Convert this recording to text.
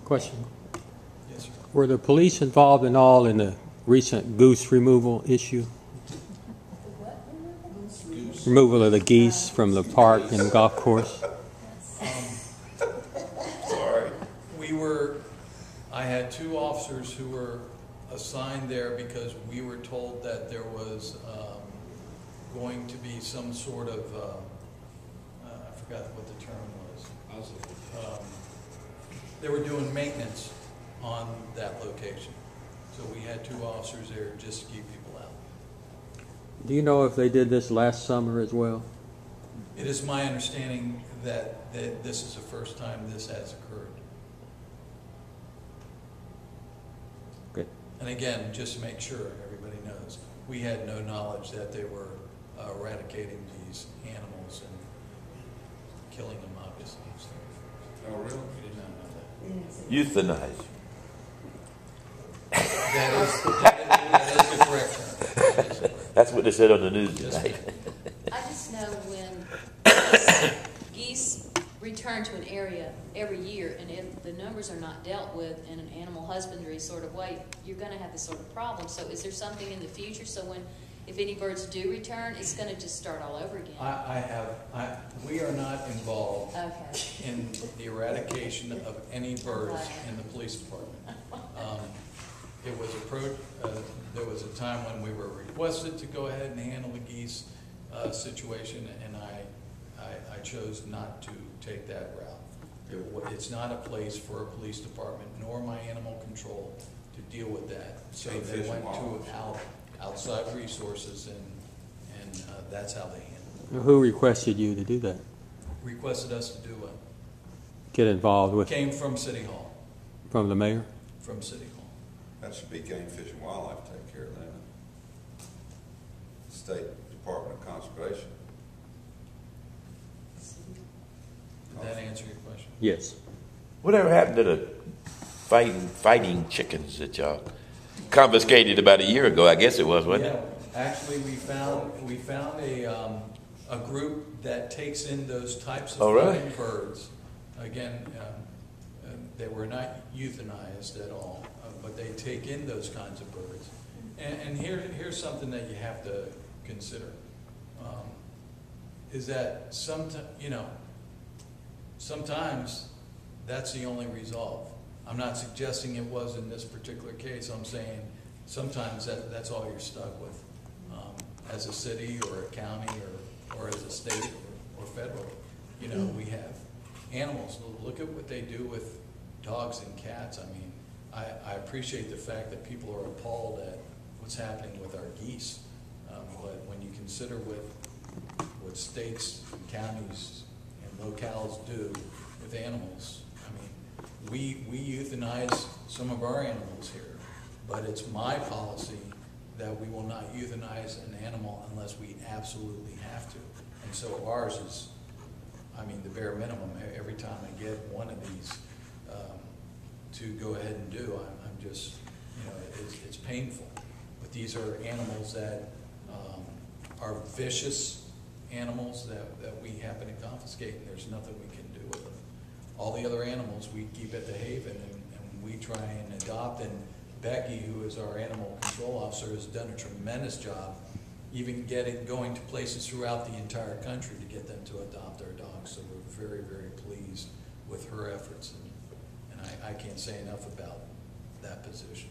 Question. Yes, sir. Were the police involved in all in the recent goose removal issue? Goose. Removal of the geese from the park and golf course? Sorry. I had two officers who were assigned there because we were told that there was going to be some sort of, I forgot what the term was. They were doing maintenance on that location. So we had two officers there just to keep people out. Do you know if they did this last summer as well? It is my understanding that this is the first time this has occurred. Okay. And again, just to make sure everybody knows, we had no knowledge that they were eradicating these animals and killing them, obviously. So Oh, really? we did not know that. Euthanize. That is the correct term. That is the correct. That's what they said on the news Yes, tonight. ma'am. I just know when geese return to an area every year, and if the numbers are not dealt with in an animal husbandry sort of way, you're going to have this sort of problem. So is there something in the future, so if any birds do return, it's going to just start all over again? We are not involved Okay. in the eradication of any birds in the police department. There was a time when we were requested to go ahead and handle the geese situation, and I chose not to take that route. It's not a place for a police department nor my animal control to deal with that. So they went to outside resources, and that's how they handled it. Who requested you to do that? Requested us to do it. Get involved with? Came from City Hall. From the mayor? From City Hall. That should be Game, Fish, and Wildlife take care of that. State Department of Conservation. Did that answer your question? Yes. Whatever happened to the fighting chickens that y'all confiscated about a year ago? I guess it was, wasn't it? Yeah, actually, we found a group that takes in those types of fighting birds. Again, they were not euthanized at all, but they take in those kinds of birds. And here's something that you have to consider: is that sometimes that's the only resolve. I'm not suggesting it was in this particular case. I'm saying sometimes that's all you're stuck with as a city or a county or as a state or federal. We have animals. Look at what they do with dogs and cats. I mean, I appreciate the fact that people are appalled at what's happening with our geese. But when you consider what states and counties and locales do with animals, I mean, we euthanize some of our animals here, but it's my policy that we will not euthanize an animal unless we absolutely have to. And so ours is, I mean, the bare minimum. Every time I get one of these to go ahead and do, I'm just, it's painful. But these are animals that are vicious animals that we happen to confiscate, and there's nothing we can do with them. All the other animals we keep at the Haven, and we try and adopt. And Becky, who is our animal control officer, has done a tremendous job, even going to places throughout the entire country to get them to adopt our dogs. So we're very, very pleased with her efforts, and I can't say enough about that position.